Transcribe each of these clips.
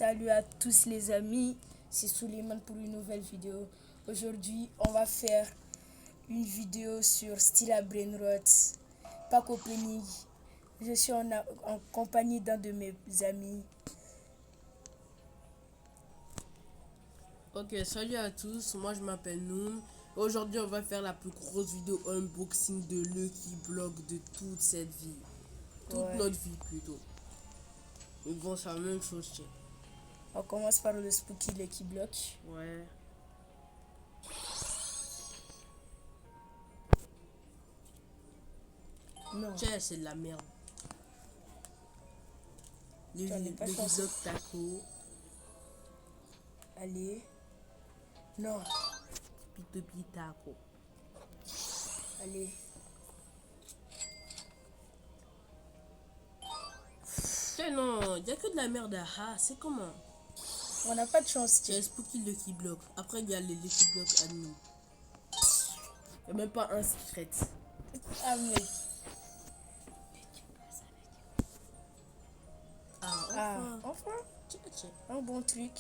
Salut à tous les amis, c'est Suleiman pour une nouvelle vidéo. Aujourd'hui, on va faire une vidéo sur Stila Brainrot, pack opening. Je suis en compagnie d'un de mes amis. Ok, salut à tous, moi je m'appelle Noom. Aujourd'hui, on va faire la plus grosse vidéo unboxing de Lucky Block de toute cette vie. Toute notre vie plutôt. Mais bon, c'est la même chose, tiens. On commence par le Spooky Lucky Block. Ouais. Non. Tiens, c'est de la merde. Le Block Taco. Allez. Non. Pitopi Taco. Allez. Tiens, non, il n'y a que de la merde à ha, c'est comment? On n'a pas de chance, Tiens, Spooky Lucky Block. Après, il y a les Lucky Block admin. Il n'y a même pas un secret. Ah, mec. Enfin. Tiens. Un bon truc.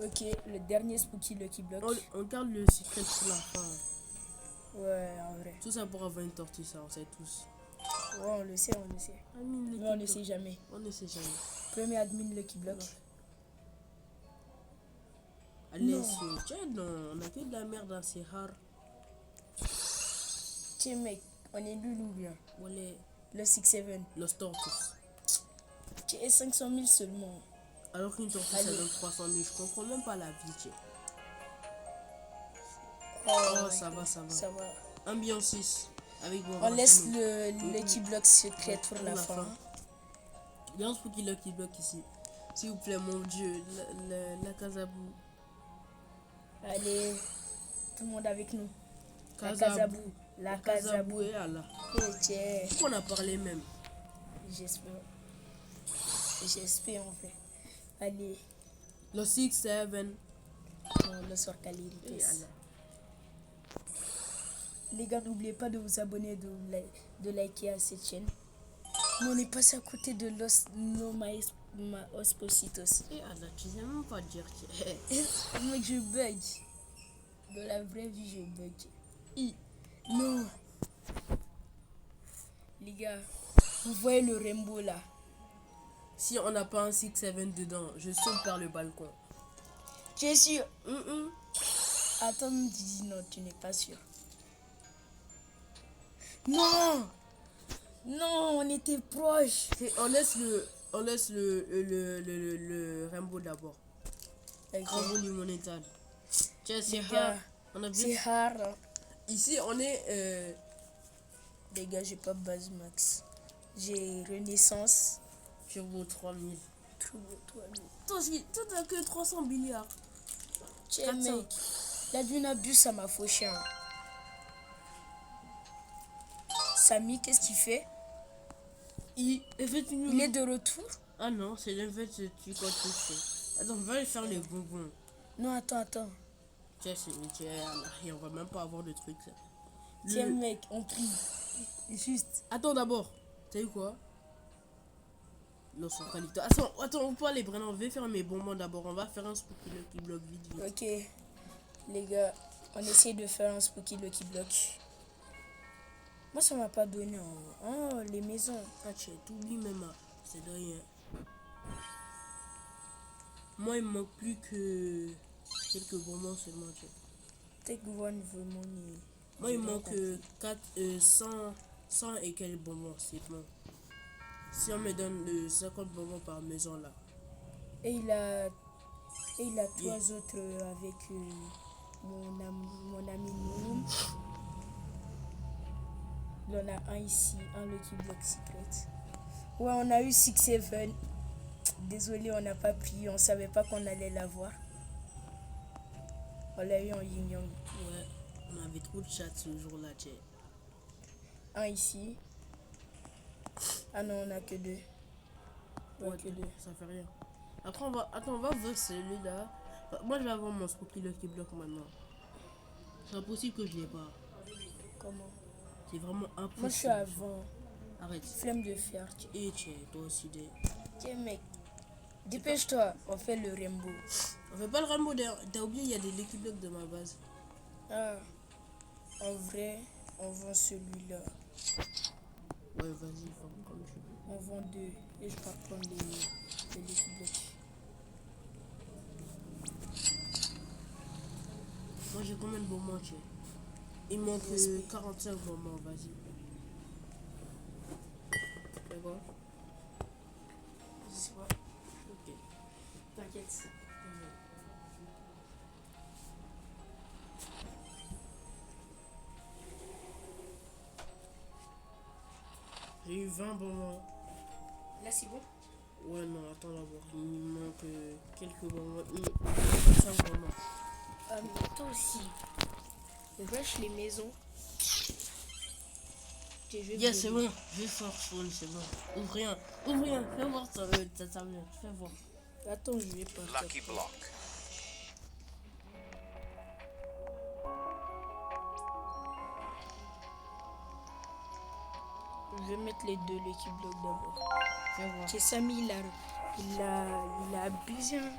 Ok, le dernier Spooky Lucky Block. On garde le secret pour la fin. Ouais, en vrai. Tout ça pour avoir une tortue, ça, on sait tous. Ouais, on le sait. Mais on ne sait jamais. On ne sait jamais. Premier admin Lucky Block. Ouais. Allez, tiens, non, on a que de la merde, hein, c'est rare. Tiens, mec, on est nul ou bien? Voilà. Le 6-7. Los Tortus. Tiens, 500 000 seulement. Alors qu'une tortue, ça donne 300 000. Je comprends même pas la vie, tiens. Oh, ça va. Ambiance 6. Avec on laisse le Lucky Block secret pour la fin. Il y a un Spooky Lucky Block ici. S'il vous plaît, mon dieu, la Casabou. Allez, tout le monde avec nous. Casabou. La Casabou est là. Tiens. Pourquoi on a parlé même? J'espère en fait. Allez. Le 6-7. Non, le sort qualité. Les gars, n'oubliez pas de vous abonner, de liker à cette chaîne. Mais on est passé à côté de Los Espositos. Et Allah, tu sais même pas dire. Mec, je bug. Dans la vraie vie, je bug. Non. Les gars, vous voyez le rainbow là? Si on n'a pas un 6-7 dedans, je saute par le balcon. Tu es sûr? Attends, dis non, tu n'es pas sûr. Non, on était proche. On laisse le rainbow d'abord. Rainbow limonade. Tiens, c'est rare. C'est rare. Ici, on est... Les gars, j'ai pas base max. J'ai renaissance. Turbo 3000. Turbo 3000. Toi, t'as que 300 milliards. Tiens, mec. La Dunabus, ça m'a fauché. Samy, qu'est-ce qu'il fait? Il est de retour? Ah non, c'est l'inverse du quand tu fais. Attends, on va aller faire les bonbons. Non, attends. Tiens, on va même pas avoir de trucs. Tiens, mec, on prie. Juste. Attends d'abord. T'as eu quoi? Non, son qualité. Attends, on peut aller, Brennan. On va faire mes bonbons d'abord. On va faire un Spooky Lucky Block vite. Ok. Les gars, on essaie de faire un Spooky Lucky Block. Moi, ça m'a pas donné. Oh, les maisons. Ah, tu t'oublies même. C'est de rien. Moi, il me manque plus que quelques bonbons seulement. Take one vraiment. Moi, il me manque 100 et quelques bonbons. C'est bon. Si on me donne 50 bonbons par maison là. Et il a 3 autres avec mon ami Noum. Il y en a un ici, un Lucky Block Secret. Ouais, on a eu 6-7. Désolé, on n'a pas pris. On savait pas qu'on allait l'avoir. On l'a eu en yin yang. Ouais, on avait trop de chat ce jour-là, tiens. Un ici. Ah non, on a que 2. Ouais, que 2. Ça fait rien. Après, on va voir celui-là. Moi, je vais avoir mon Spooky Lucky Block maintenant. C'est impossible que je l'ai pas. Comment? C'est vraiment impossible. Moi, je suis avant. Arrête. Flemme de faire. Et tiens, toi aussi. Tiens, mec. Dépêche-toi, on fait le rainbow. On fait pas le rainbow d'ailleurs. T'as oublié, il y a des Lucky Blocks de ma base. Ah, en vrai, on vend celui-là. Ouais, vas-y, vends comme tu veux. On vend 2 et je vais prendre les Lucky Blocks. Moi j'ai combien de moments, tu sais? Il me manque 45 moments, vas-y. C'est quoi? Je sais pas. Ok. T'inquiète. J'ai eu 20 moments. Là, c'est bon? Ouais, non, attends d'abord. Il me manque quelques moments. 25 moments. Mais toi aussi. Rush les maisons. Yes, c'est bon. Je sors spawn, c'est bon. Ouvre rien. Ouvre rien. Fais voir ça. Ça vient. Fais voir. Attends, je vais pas. Lucky Block. Je vais mettre les 2 Lucky Blocks d'abord. Fais voir. Ok, Samy, il a abusé. Hein.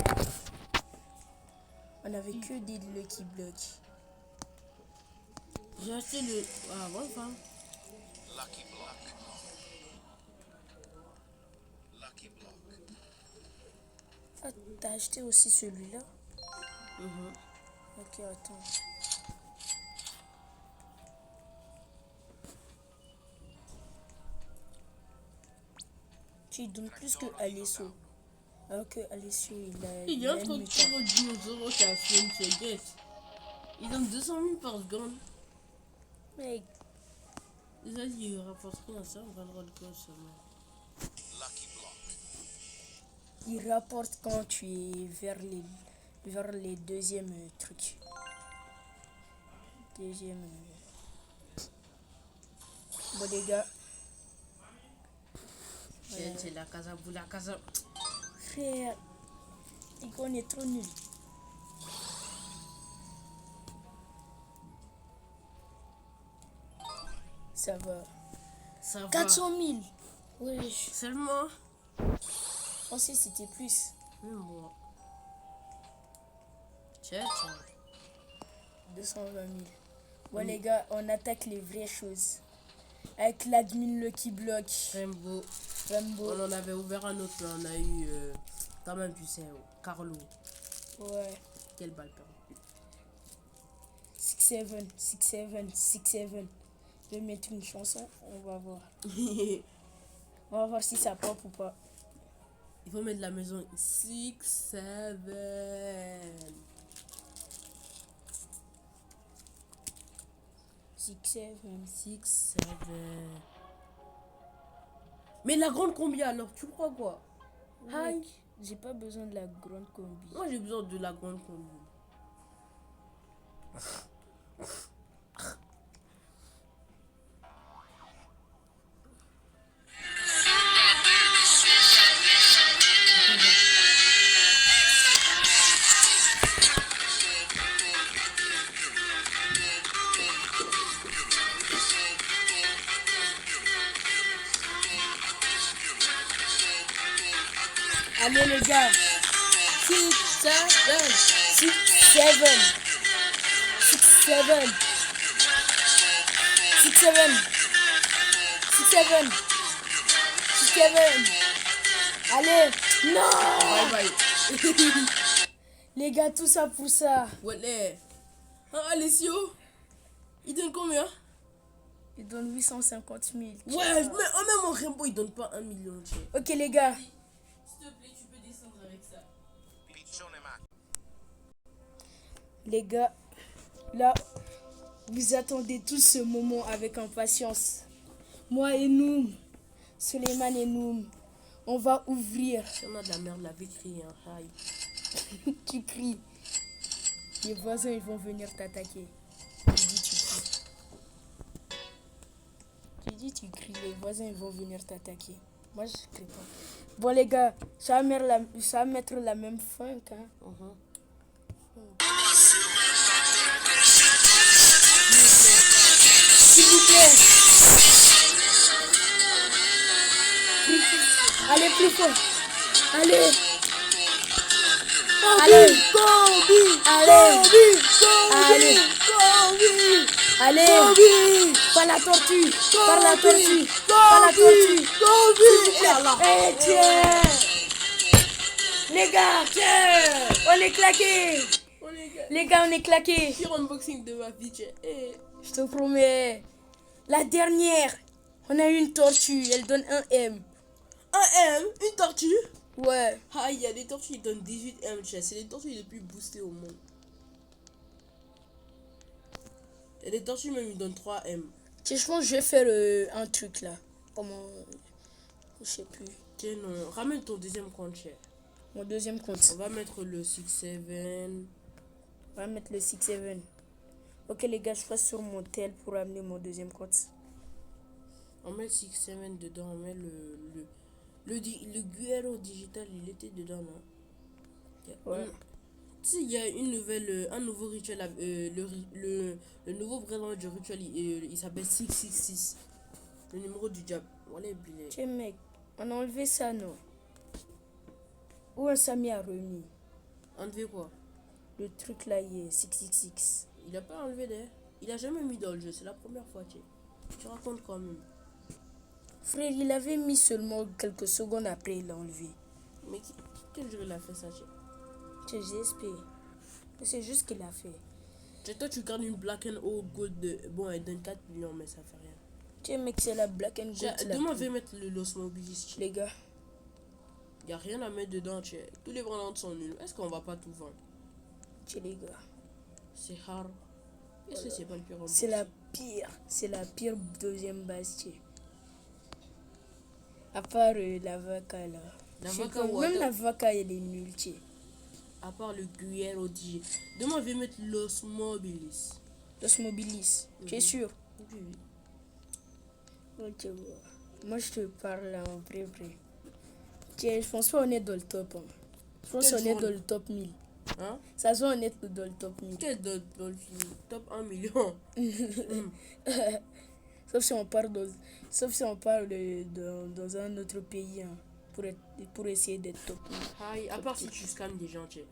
On avait que des Lucky Blocks. J'ai acheté le. Ah, ouais, femme. Lucky Block. Lucky Block. Ah, t'as acheté aussi celui-là? Ok, attends. Tu donnes plus que Alessio. Alors que Alessio, Il y a un une truc mutant. sur le dinosaure qui a fait une checkette. Il donne 200 000 par seconde. Mec, Déjà, il rapporte rien, ça, on va le rendre quoi seulement. Lucky Block. il rapporte quand tu es vers les deuxièmes trucs. Deuxième. Bon, les gars. C'est la casa pour la casa. Frère, on est trop nul. Ça va. Ça va. 400 000. Ouais, Seulement. je pensais que c'était plus. Même moi. Tiens. 220 000. Bon, les gars, on attaque les vraies choses. Avec l'admin Lucky Block. Rainbow. Rainbow. On en avait ouvert un autre, là. On a eu. Quand même, tu sais, Carlo. Ouais. Quelle balle perdue. 6-7, 6-7, 6-7. Je vais mettre une chanson, on va voir. On va voir si ça pop ou pas. Il faut mettre la maison 6, 7. 6-7. 6, 7. Mais la grande combien alors? Tu crois quoi? Hi. J'ai pas besoin de la grande combi. Moi j'ai besoin de la grande combi. Allez les gars. 6, 7. 6-7. 6-7. 6-7. 6-7. 6-7. Allez. Non. Bye bye. Les gars, tout ça pour ça. Ouais, ah, Alessio, il donne combien? Il donne 850 000. Ouais, mais même en Rainbow, il donne pas 1 million. Tu sais. Ok les gars. S'il te plaît, tu peux descendre avec ça. Piccionema. Les gars, là, vous attendez tous ce moment avec impatience. Moi et nous, Suleiman et nous, on va ouvrir. Si on a de la merde, la vie crie, hein. Aïe. Tu cries. Les voisins, ils vont venir t'attaquer. Tu dis, tu cries. Tu dis, tu cries. Les voisins, ils vont venir t'attaquer. Moi, je crie pas. Bon, les gars, ça va mettre la même funk, hein. S'il vous plaît. Allez, plus fort. Allez. Allez. Combi. Allez. Combi. Allez. Combi. Allez. Combi. Par la tortue. Par la tortue. Par la Combi. tortue. Combi. Et là. Eh, tiens. Les gars, Tiens. on est claqués. On est Les gars, on est claqués. pire unboxing de ma vie, tiens. Eh. Je te promets. La dernière, on a eu une tortue. Elle donne un M. Un M, une tortue. Ouais. Ah, il y a des tortues qui donnent 18 M, tiens. C'est les tortues les plus boostées au monde. Et les tortues même, ils donnent 3 M. Tiens, je pense que je vais faire un truc là. Comment. Je sais plus. Tiens, non. Ramène ton deuxième compte, tiens. Mon deuxième On compte. va mettre le 6-7. On va mettre le 6-7. Ok, les gars, je passe sur mon tel pour amener mon deuxième compte. On met le 6-7 dedans. On met le Guerrero digital, il était dedans, non? Ouais. Tu sais, il y a une nouvelle, un nouveau rituel. Le nouveau prénom du rituel, il s'appelle 666. Le numéro du diable. Voilà, il est. Tiens, mec, on a enlevé ça, non? Où un Samy a remis? Enlevé quoi? Le truc là, il est 666. Il a pas enlevé d'ailleurs. Il a jamais mis dans le jeu, c'est la première fois, tu racontes quand même. Frère, il avait mis seulement quelques secondes après, il l'a enlevé. Mais quel jour il a fait ça, tiens? Tiens, j'espère. C'est juste qu'il a fait. Tiens, toi, tu gardes une Black and Old Gold de. Bon, elle donne 4 millions, mais ça fait rien. Tiens, mec, c'est la Black and Tiens, Gold. là. demain, je vais mettre le Los Mobilis, tiens. Les gars, Y a rien à mettre dedans, tiens. Tous les brandantes sont nuls. Est-ce qu'on va pas tout vendre? tiens, les gars. C'est rare. Est-ce que c'est pas le pire C'est la pire. C'est la pire deuxième base, tiens. À part la vaca là. La Je sais vaca pas, ou même attends. la vaca, elle est nulle, tiens. À part le Guerrero DJ. Demain, je vais mettre Los Mobilis. Los Mobilis. Tu es sûr? Oui, oui. Ok, bon. Moi, je te parle là, en vrai. Tiens, je pense pas on est dans le top. Hein. Je pense Quelle qu'on est zone? dans le top 1000. Hein? Ça se voit, on est dans le top 1000. Quel dans le film? Top 1 million. Sauf si on part dans un autre pays hein, pour essayer d'être top 1000. Aïe, à part si tu scams des gens, tiens.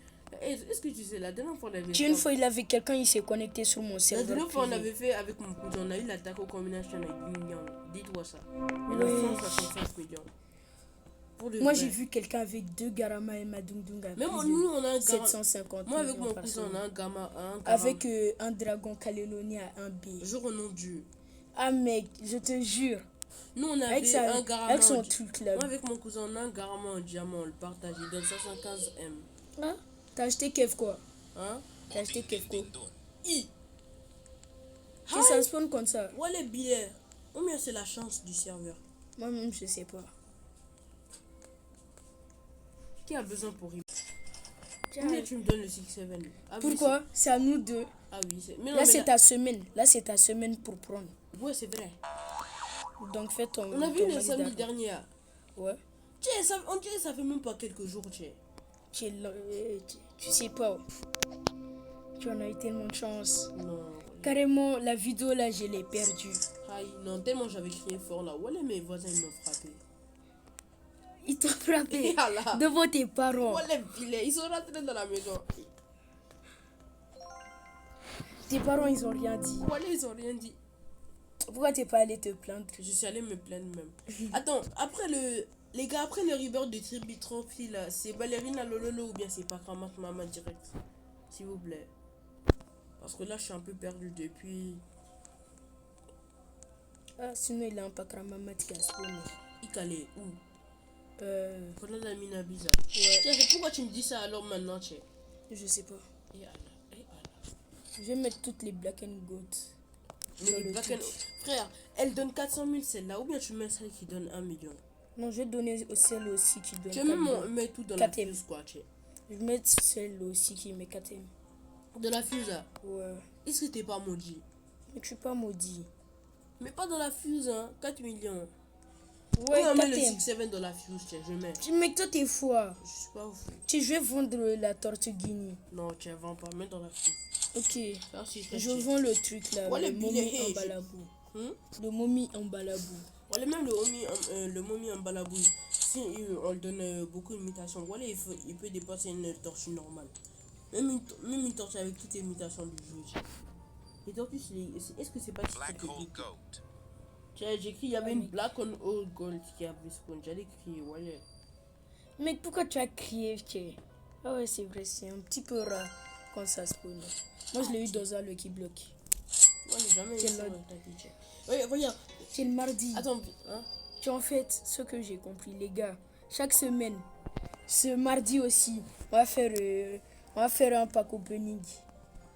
Est-ce que tu sais, la dernière fois on avait Tiens, une fois, il avait quelqu'un, il s'est connecté sur mon La serveur dernière fois on privé. avait fait avec mon cousin, on a eu l'attaque au combination avec 8 millions. Dis-toi ça. Et Ouais. la France 65 millions. Pour le Moi, vrai. j'ai vu quelqu'un avec 2 Garama et Madungdung à Même prix nous, de on a un Garama. 750 Moi, avec millions mon par cousin, on semaine. a un Gamma. Avec un dragon Calédonie à 1 B. Jour au nom de Dieu. Ah, mec, je te jure. Nous, on Avec, avait un ça, Garama. avec son en di- truc là. Moi, avec mon cousin, on a un Garama en diamant, on le partage. Il donne 75 M. Hein? T'as acheté Kev quoi? Hein? T'as acheté Kev quoi? I. Tu ça spawn comme ça? Ouais, les billets. Combien c'est la chance du serveur? Moi-même, je sais pas. Qui a besoin pour y. Tiens, Combien tu me donnes le 6-7? Ah, oui, pourquoi? C'est à nous deux. Ah oui, c'est. Mais non, Là, mais c'est ta semaine. Là, c'est ta semaine pour prendre. Ouais, c'est vrai. Donc, fais ton. On a vu ton le max samedi d'argent. dernier. Ouais. Tiens, on dirait que ça fait même pas quelques jours, tiens. Tu sais pas. Tu en as eu tellement de chance. Non. Carrément, la vidéo là, je l'ai perdue. Aïe, non, tellement j'avais crié fort là. Voilà, mes voisins ils m'ont frappé. Ils t'ont frappé Yallah. devant tes parents. Voilà, filets, ils sont rentrés dans la maison. Tes parents, ils ont rien dit. Voilà, ils ont rien dit. Pourquoi t'es pas allé te plaindre? Je suis allé me plaindre même. Attends, après les gars, après le rebirth de Tribi Trophy là, c'est Ballerina Lololo ou bien c'est pas Kramat Mama direct? S'il vous plaît. Parce que là, je suis un peu perdu depuis. Ah, sinon, il a un Pakramama qui a spawné. Ikale, où? Pendant la mina bizarre. Ouais, Tiens, pourquoi tu me dis ça alors maintenant, tiens? je sais pas. Et Allah, et Allah. Je vais mettre toutes les Black and Gold. Mais Dans les le Black truc. Frère, elle donne 400 000 celle-là, ou bien tu mets celle qui donne 1 million. Non, je vais donner celle aussi qui donne Tu veux même 4 mettre tout dans la 4M. fuse, quoi, tiens. Je vais mettre celle aussi qui met 4M. De la fuse, là. Ouais. Est-ce que t'es pas maudit? Mais je suis pas maudit. Mais pas dans la fuse, hein. 4 millions. Ouais, on met le 4M. 6-7 dans la fuse, tiens, je mets. Mais toi, t'es foire. Je suis pas fou. Tu je vais vendre la tortue guinée. Non, tiens, vends pas, mets dans la fuse. Ok. Ça, c'est Je très vends le truc là. Ouais, le les momie billets, en balabou. Hum? Le momie en balabou. Voilà, même le momie en balabouille, si on le donne beaucoup de mutations, voilà, il peut dépasser une tortue normale. Même une tortue avec toutes les mutations du jeu. Les tortues, est-ce que c'est pas Black très hole compliqué? goat. J'ai écrit, il y avait une black on all gold qui avait spawn. J'allais crier, voilà. Mec, pourquoi tu as crié, tiens? Ah ouais, c'est vrai, c'est un petit peu rare quand ça spawn. Moi, je l'ai eu dans un Lucky Block. Moi, j'ai jamais eu Quel ça autre? dans ta pitch. Oui, regarde. C'est le mardi. Attends, hein? Tu en fait, ce que j'ai compris, les gars, chaque semaine, ce mardi aussi, on va faire un pack opening.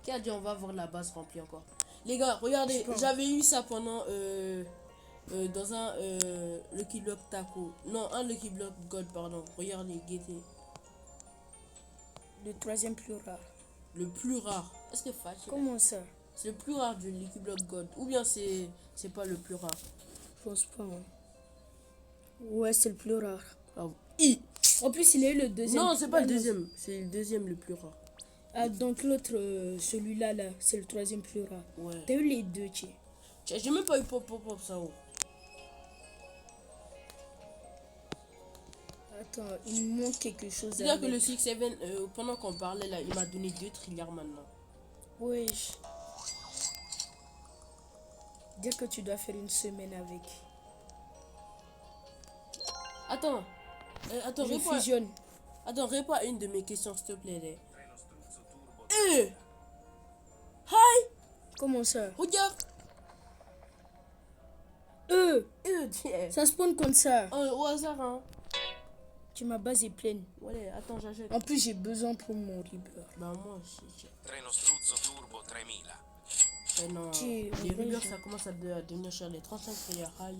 Qui a dit on va voir la base remplie encore? Les gars, regardez, Je pense. j'avais eu ça pendant dans un Lucky Block Taco. Non, un Lucky Block God, pardon. Regardez, guettez. Le troisième plus rare. Le plus rare. Est-ce que c'est facile? Comment ça? C'est le plus rare du Lucky Block God. Ou bien c'est pas le plus rare. Je pense pas. Hein. Ouais, c'est le plus rare. Ah, En plus, il a eu le deuxième. non, c'est pas le Ah, non. deuxième. C'est le deuxième le plus rare. Ah, donc l'autre, celui-là, là, c'est le troisième plus rare. Ouais. T'as eu les deux, tiens. J'ai même pas eu pop ça. Oh. Attends, il me manque quelque chose. C'est-à-dire que le 6-7, pendant qu'on parlait là, il m'a donné 2 trilliards maintenant. Wesh. Dire que tu dois faire une semaine avec. Attends. Attends, Je réponds. fusionne. Attends, réponds à une de mes questions, s'il te plaît. Là. Hi! Comment ça? Regarde! Tiens. Ça spawn comme ça. Au hasard, hein? Ma base est pleine. Ouais, attends, j'achète. En plus, j'ai besoin pour mon Reaper. Bah, moi aussi. Treno Struzzo Turbo 3000. Non, Tiens, les on va rumeurs, jouer. ça commence à devenir cher. Les 35 trilliards high.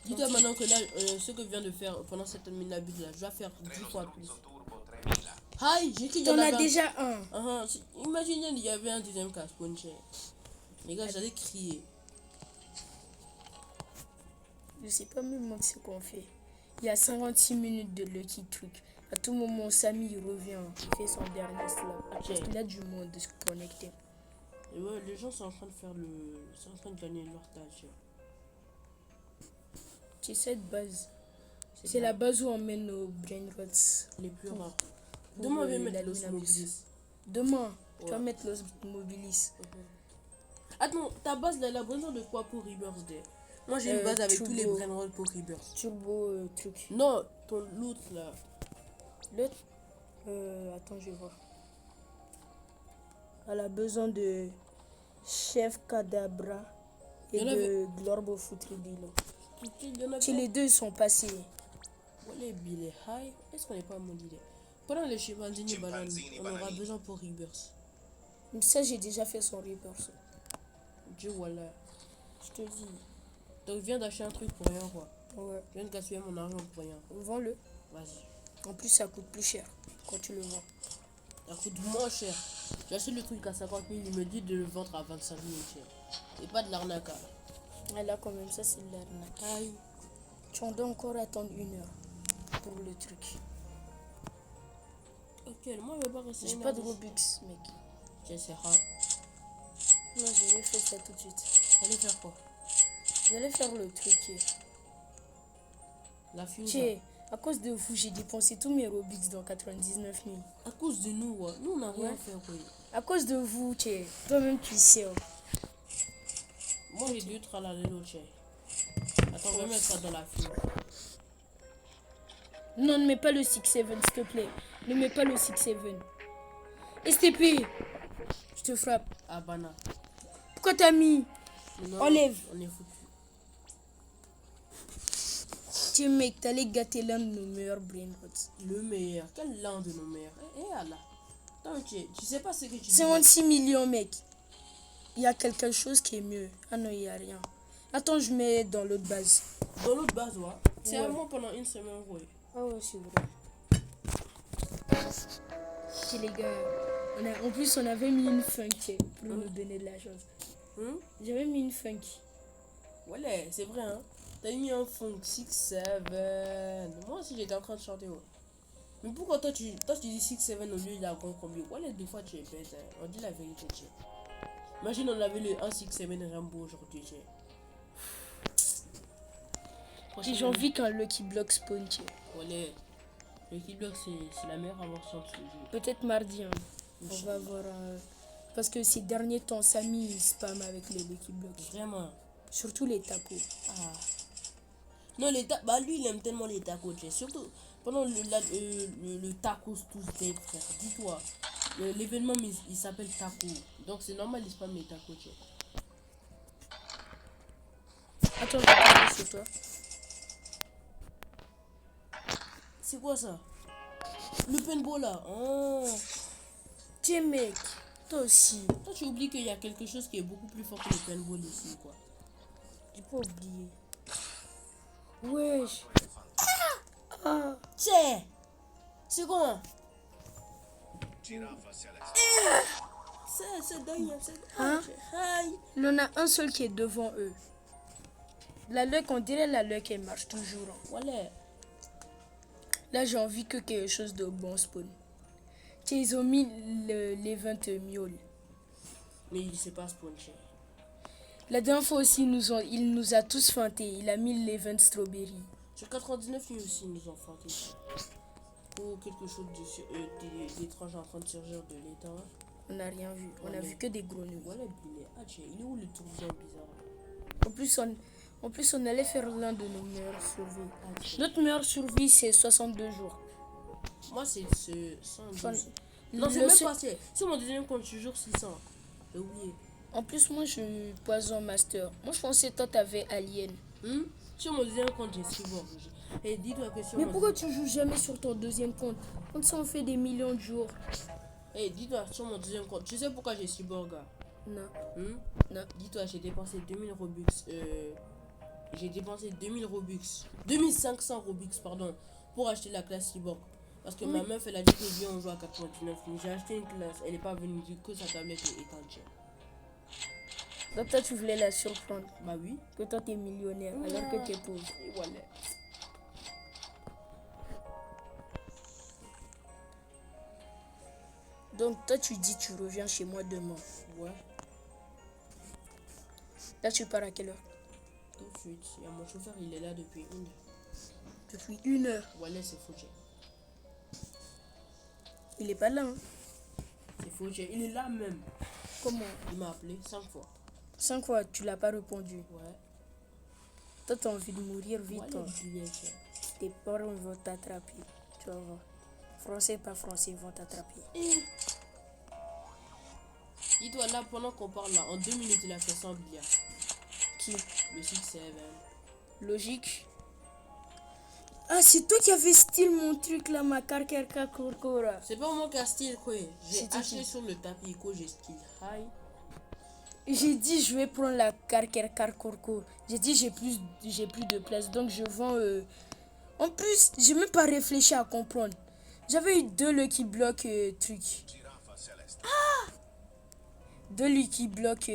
Dis-toi maintenant que là, ce que je viens de faire pendant cette minute là, je vais faire 10 Treno fois plus. Struzzo Turbo 3000. Hi, j'ai écrit T'en as déjà un. Imaginez, il y avait un deuxième cas spawn cher. Les gars, j'allais crier. Je sais pas même moi ce qu'on fait. Il y a 56 minutes de Lucky Truc. À tout moment, Samy il revient. Il fait son dernier slap. Parce qu'il a du monde de se connecter. Et ouais, les gens sont en train de faire le. sont en train de gagner leur tâche. C'est cette base. C'est la base où on met nos brain rots. Les plus rares. Pour, Demain, on va la mettre Luminous. Los Mobilis. Demain, tu vas Ouais. mettre Los Mobilis. Attends, ta base là, elle a besoin de quoi pour Rebirth Day? Moi j'ai une base avec tous les Turbo. brain rolls pour Rebirth. Turbo truc. Non, ton loot là. L'autre, attends, je vais voir. Elle a besoin de Chef Cadabra et Il y en avait- de Glorbo Futribilo. Il y en a Si les deux ils sont passés. les billets high. Est-ce qu'on n'est pas maudit? Pendant les chimpanzini bananes, Chimpanzini on aura banani. besoin pour Rebirth. Mais ça, j'ai déjà fait son Reaper. Ça. Dieu voilà. Je te dis. Donc je viens d'acheter un truc pour rien quoi. Ouais. Je viens de gaspiller mon argent pour rien. Vends-le. Vas-y. En plus, ça coûte plus cher quand tu le vends. Ça coûte moins cher. J'ai acheté le truc à 50 000, il me dit de le vendre à 25 000 cher. C'est pas de l'arnaque. Hein. Ah, là, quand même, ça, c'est de l'arnaque. Aïe. Tu en dois encore attendre 1 heure pour le truc. Ok, moi je vais pas rester. J'ai pas de Robux, mec. C'est rare. Non, je vais faire ça tout de suite. Allez faire quoi? J'allais faire le truc. La fuse. Tiens, à cause de vous, j'ai dépensé tous mes Robux dans 99 000. À cause de nous, ouais. Nous on n'a rien Ouais. fait. Ouais. À cause de vous, tiens. Toi-même, tu sais. Hein. Moi j'ai deux tralalélo, cher. Attends, je vais mettre ça dans la fuse. Non, ne mets pas le 6-7, s'il te plaît. Ne mets pas le 6-7. STP, je te frappe. Ah, bana. Pourquoi t'as mis? Non, Enlève. On est foutu. Tiens, mec, t'allais gâter l'un de nos meilleurs brain rots. Le meilleur. Quel l'un de nos meilleurs? Allah. Attends, tu sais pas ce que tu dis. 56 millions, mec. Il y a quelque chose qui est mieux. Ah non, il n'y a rien. Attends, je mets dans l'autre base. Dans l'autre base, ouais. C'est Ouais. à moi pendant une semaine, ouais. Ah ouais, c'est vrai. Tiens, les gars, en plus, on avait mis une funk pour nous donner de la chance. J'avais mis une funk. Ouais, c'est vrai, hein. T'as mis un funk 6-7. Moi aussi, j'étais en train de chanter, ouais. Mais pourquoi toi tu dis 6-7 au lieu de la grande combi? Ouais, des fois, tu es bête, hein. On dit la vérité, tu sais. Imagine, on avait le 1-6-7 Rambo aujourd'hui, tu sais. Et j'ai envie qu'un Lucky Block spawn. Voilà. Lucky Block, c'est la meilleure invention de ce jeu. Peut-être mardi. Hein. On va avoir un... Parce que ces derniers temps, Samy il spam avec les Lucky Blocks. Vraiment. Surtout les tacos. Ah. Non, bah lui, il aime tellement les tacos. Surtout pendant le Tacos Tuesday, frère. Dis-toi, l'événement, il s'appelle Taco. Donc c'est normal, il spam les tacos. Attends, je vais parler sur toi. C'est quoi ça? Le paintball là. Oh. Tiens, mec. Toi aussi. Toi, tu oublies qu'il y a quelque chose qui est beaucoup plus fort que le paintball ici, quoi. J'ai pas oublié. Wesh. Ah. Tiens. C'est quoi? C'est dingue. Hein? Il y en a un seul qui est devant eux. La luck, on dirait la luck, elle marche toujours. Hein. Voilà. Là, j'ai envie que quelque chose de bon spawn. Tiens, ils ont mis l'event Miol. Mais il sait pas spawner. La dernière fois aussi, il nous a tous feinté. Il a mis l'event Strawberry. Sur 99, lui aussi, ils nous ont fanté. Ou quelque chose d'étrange en train de surgir de l'état. On n'a rien vu. On a vu que des gros nœuds. Voilà, il est où le tourbillon bizarre? En plus, on allait faire l'un de nos meilleures survies. Notre meilleure survie, c'est 62 jours. Moi, c'est 112. Enfin, Non, c'est le même seul- pas. C'est mon deuxième compte, toujours 600. J'ai oublié. En plus, moi, je suis Poison Master. Moi, je pensais que toi, t'avais Alien. Sur mon deuxième compte, j'ai Cyborg. Et dis-toi que sur Mais mon pourquoi tu joues jamais sur ton deuxième compte? Comme ça, on fait des millions de jours. dis-toi, sur mon deuxième compte, tu sais pourquoi j'ai Cyborg? Non. Non. Dis-toi, j'ai dépensé 2000 Robux. J'ai dépensé 2000 Robux. 2500 Robux, pardon, pour acheter la classe Cyborg. Parce que ma meuf, elle a dit que viens, on joue à 99. Mais j'ai acheté une classe, elle n'est pas venue, du coup, sa tablette est éteinte. Donc, toi, tu voulais la surprendre. Bah oui. Que toi, t'es millionnaire, alors que t'es pauvre. Et voilà. Donc, toi, tu dis tu reviens chez moi demain. Ouais. Là, tu pars à quelle heure? Tout de suite. Il y a mon chauffeur, il est là depuis 1 heure. Depuis 1 heure. Voilà, c'est foutu. Il est pas là, hein? C'est foutu. Il est là même. Comment? Il m'a appelé 5 fois. 5 fois, tu l'as pas répondu. Ouais. Toi, t'as envie de mourir vite. Voilà, Hein. Juliette. Tes parents vont t'attraper. Tu vas voir. Français, pas français, ils vont t'attraper. Dis-toi là, pendant qu'on parle là, en 2 minutes, il a fait 100 billets. Qui? Le 6-7. Logique. Ah, c'est toi qui avais style mon truc là, ma carcarca corcora. C'est pas moi qui a style quoi. J'ai C'était acheté qui? sur le tapis quoi, j'ai style high. J'ai dit je vais prendre la carcarca corco. J'ai dit j'ai plus de place donc je vends. En plus, j'ai même pas réfléchi à comprendre. J'avais eu 2 Lucky Block trucs. Ah! 2 Lucky Block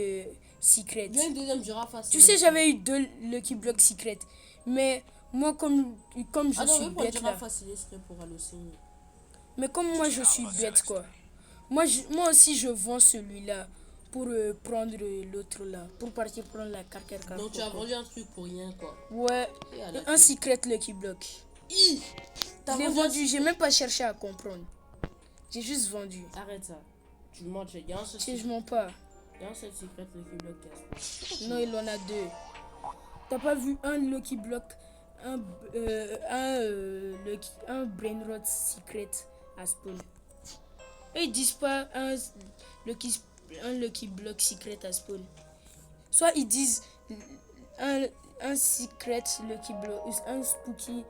secret. Il y a une deuxième girafe à Tu sais, j'avais eu 2 Lucky Block secret. Mais moi, comme je suis bête là. girafe serait pour aller au Seigneur. Mais comme moi, je suis bête quoi. Moi aussi, je vends celui-là pour prendre l'autre là. Pour partir prendre la carcarca. Donc tu as vendu un truc pour rien quoi. Ouais. Et à la Un secret Lucky Block. T'as Je l'ai vendu, j'ai même pas cherché à comprendre. J'ai juste vendu. Arrête ça. Tu mens, il y a un seul Si je mens pas. secret Lucky Block casse. Non, il en a 2. T'as pas vu un Lucky Block, un Brain Rot Secret à spawn. Eux, ils disent pas un Lucky Block Secret à spawn. Soit ils disent un Secret Lucky Block, un Spooky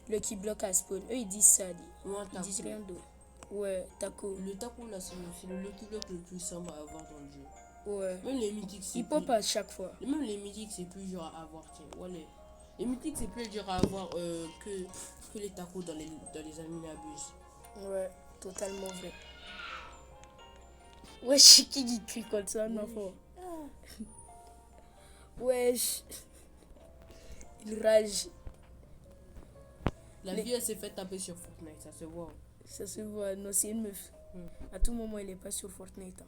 Lucky Block à spawn. Eux, ils disent ça. Ou un Ils disent taco. rien d'autre. Ouais, taco. Le taco là, c'est le Lucky Block le plus simple à avoir dans le jeu. Ouais. Même les mythiques, c'est Il pop à chaque fois. Même les mythiques, c'est plus dur à avoir. Tiens. Voilà. Les mythiques, c'est plus dur à avoir que les tacos dans les Aminabus. Ouais, totalement vrai. Wesh, qui dit crie comme ça, un enfant? Wesh. Il rage. La vie, elle s'est fait taper sur Fortnite, ça se voit. Ça se voit, non, c'est une meuf. À tout moment, elle est pas sur Fortnite. Hein.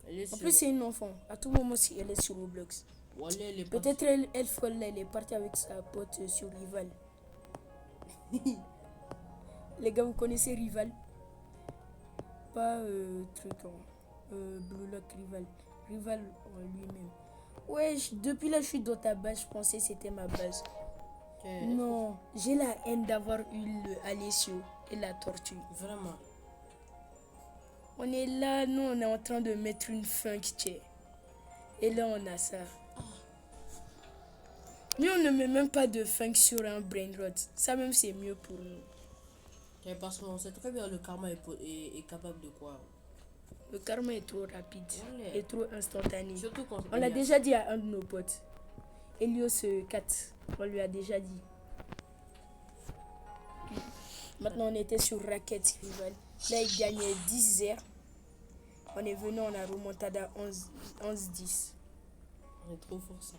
Elle est En sur- plus, c'est une enfant. À tout moment, si elle est sur Roblox. Voilà, elle est pas... Peut-être elle est partie avec sa pote sur Rival. Les gars, vous connaissez Rival? Pas truc Blue Lock Rival. Rival en lui-même. Ouais, depuis là, je suis dans ta base. Je pensais que c'était ma base. Non, j'ai la haine d'avoir eu le Alessio et la tortue. Vraiment. On est là, nous, on est en train de mettre une funk chair. Et là, on a ça. Mais on ne met même pas de funk sur un brain rot. Ça même, c'est mieux pour nous. Et parce qu'on sait très bien le karma est capable de quoi. Le karma est trop rapide Ouais. et trop instantané. Surtout quand On l'a déjà dit à un de nos potes. Elios 4. On lui a déjà dit. Maintenant, on était sur Racket Rival. Là, il gagnait 10-0. On est venu, on a remonté à 11-10. On est trop fort ça.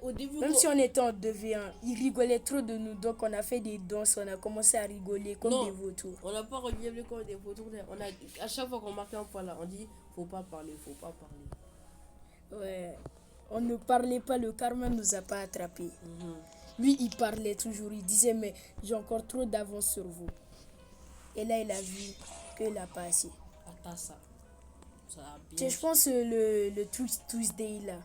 Au début, Même si on était en 2v1, il rigolait trop de nous. Donc, on a fait des danses. On a commencé à rigoler comme des vautours. On n'a pas rigolé comme des vautours. À chaque fois qu'on marquait un point là, on dit faut pas parler, faut pas parler. Ouais. On ne parlait pas. Le karma ne nous a pas attrapés. Lui, il parlait toujours. Il disait, mais j'ai encore trop d'avance sur vous. Et là, il a vu qu'il n'a pas assez. Attends ça. Ça a bien. Tu sais, je pense le Tuesday là.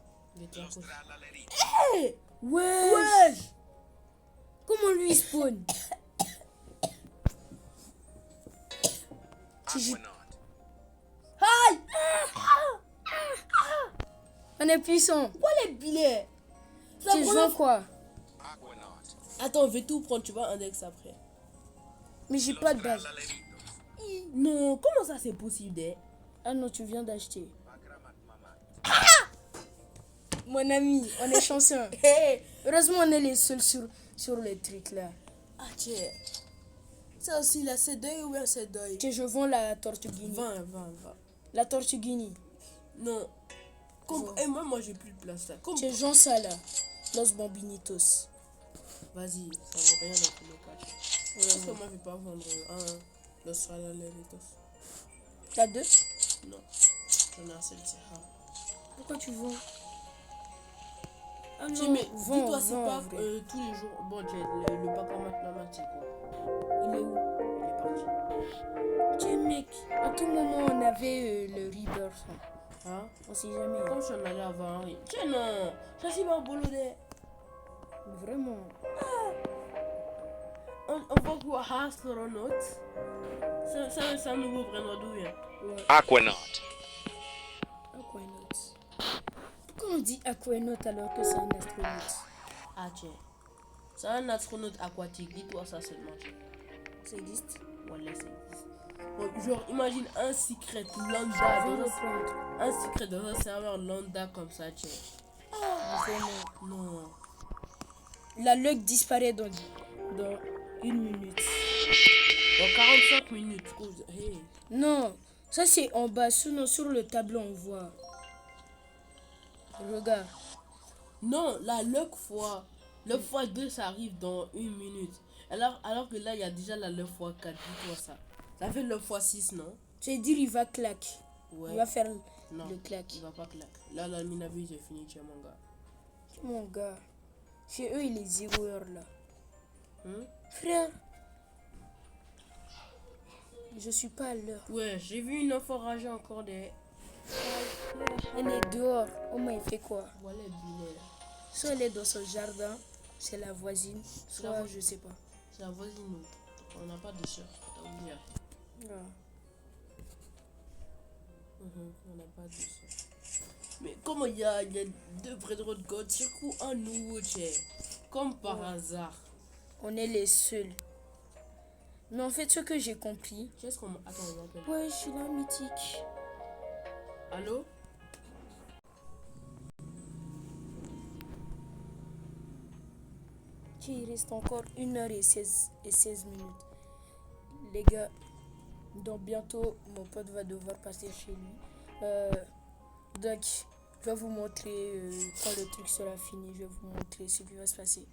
Hey! Ouais. Comment lui il spawn? Aquanaut. Aïe! On est puissant. Pourquoi les billets? Tu joues quoi? Aquanaut. Attends, on veut tout prendre, tu vois, index après. Mais j'ai pas de base. Trallaleritos. Non, comment ça c'est possible? Ah non, tu viens d'acheter. Makramat mamat. Mon ami, on est chanceux. Hey! Heureusement, on est les seuls sur les trucs là. Ah tiens. Ça aussi là, c'est deuil ou bien c'est deuil? Tu sais, je vends la Tortuguini. 20. La Tortuguini. Non. Et moi j'ai plus de place là. Tu sais, Jean ça là. Los Bambinitos. Vas-y, ça vaut rien dans le patch. Parce que moi je vais pas vendre un Los Trallaleritos. T'as deux? Non. J'en ai assez de ça. Pourquoi tu vends? Ah Tu non, mais vends, dis-toi c'est vends, pas vrai. tous les jours. Bon, tu le Bakamata c'est quoi? Il est où? Il est parti. Tu sais, mec, à tout moment, on avait le Rebirth. Hein? On sait jamais. Comme j'en allais avant. Tiens non, ça c'est pas bolodé. Vraiment. On va quoi? Astronaut. C'est un nouveau prénom d'où vient? Ouais. Aquanaut. Aquanaut. Pourquoi on dit Aquanaut alors que c'est un astronaute? Ah tiens. C'est un astronaute aquatique. Dis-toi ça seulement. Ça existe? Voilà, ça existe. Bon, genre, imagine un secret Je vais lambda reprendre. un secret dans un serveur lambda comme ça, tiens. Vraiment. Non. La luck disparaît dans 1 minute. Dans 45 minutes. Hey. Non, ça c'est en bas. Sinon, sur le tableau, on voit. Regarde. Non, la luck fois. Le fois 2 ça arrive dans 1 minute. Alors que là, il y a déjà la le fois 4. Dis-toi ça. Ça fait le fois 6, non? Tu vas dire, il va claquer. Ouais. Il va faire Non, le claque. il va pas claquer. Là, la minavi, j'ai fini, tiens, mon gars. Mon gars, chez eux, il est 0 heure là. Hein? Frère, je suis pas à l'heure. Ouais, j'ai vu une enfant rager encore des. Elle est dehors. Oh, mais il fait quoi? Voilà, billet là. Soit elle est dans son jardin, c'est la voisine, La soit voisine. je sais pas. C'est la voisine, nous. On n'a pas de soeur. T'as oublié. Ah. On n'a pas de soeur. Mais comment il y a 2 vrais droits de God, c'est quoi un nouveau tiens? Comme par hasard. On est les seuls. Mais en fait, ce que j'ai compris, Qu'est-ce qu'on. Attends, on m'appelle. ouais, je suis là, mythique. Allô? Il reste encore 1h16 minutes. Les gars, donc bientôt, mon pote va devoir passer chez lui. Donc, je vais vous montrer quand le truc sera fini. Je vais vous montrer ce qui va se passer.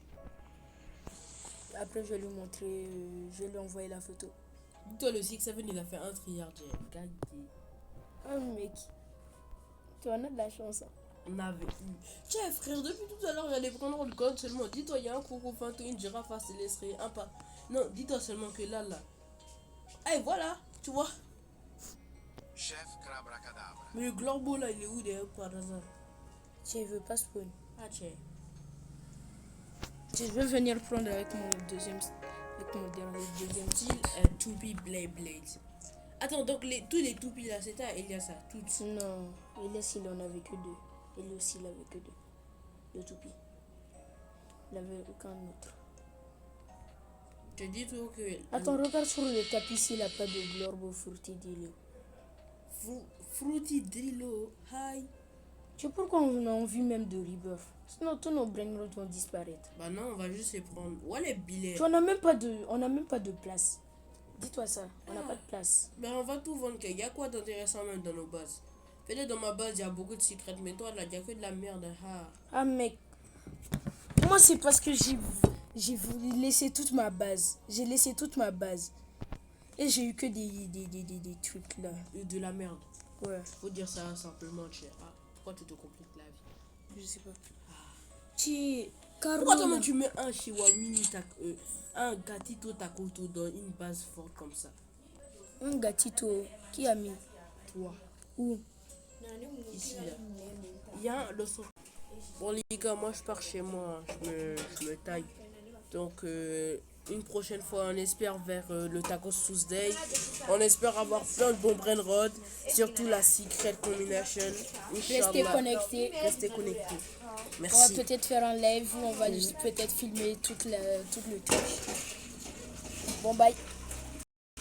Après, je vais lui montrer, je vais lui envoyer la photo. Dis-toi, le 6-7, il a fait un triard, j'ai gagné. Ah, mec, tu en as de la chance. Hein. on avait eu. Tiens, frère, depuis tout à l'heure, j'allais prendre le code seulement. Dis-toi, il y a un coucou fantou, une girafe à se laisser, un pas. Non, dis-toi seulement que là. Eh, voilà, tu vois. Chef Crabracadabra. Mais le glorbo là, il est où d'ailleurs par hasard? Tu veux pas spawn. Ah, tiens. Je vais venir prendre avec mon deuxième. Avec mon dernier deuxième Style un toupie Blade Blade. Attends, donc tous les toupies là, c'était à Elias, toutes. Non, Elias il en avait que deux. Eli aussi il avait que deux. Deux toupies. Il avait aucun autre. Je te dis tout que. Attends, regarde sur le tapis s'il a pas de Glorbo Fruity Dillo. Fruity Drillo, hi. Tu sais pourquoi on a envie même de Rebirth? Sinon tous nos brainrots vont disparaître. Bah non, on va juste les prendre. Ouais, les billets. Tu vois, on n'a même pas de place. Dis-toi ça, on n'a pas de place. Mais on va tout vendre. Il y a quoi d'intéressant même dans nos bases? Peut-être dans ma base, il y a beaucoup de secrets. Mais toi, là, il n'y a que de la merde. Ah. Ah mec, moi c'est parce que j'ai voulu laisser toute ma base. J'ai laissé toute ma base. Et j'ai eu que des trucs là. De la merde. Ouais, Faut dire ça simplement, cher. Ah, pourquoi tu te compliques la vie? je sais pas. Caro, Pourquoi toi, tu mets un chihuahua un gatito takoto dans une base forte comme ça? un gatito qui a mis Toi, où? ici, là. Il y a le son. Bon, les gars, moi, je pars chez moi. Je me taille. Donc, une prochaine fois, on espère vers le Tacos Tuesday. On espère avoir plein de bons brainrods. Surtout la Secret Combination. Restez Inch'Allah. connectés. Restez connectés. On va Merci. peut-être faire un live où on va peut-être filmer tout le truc. Bon bye.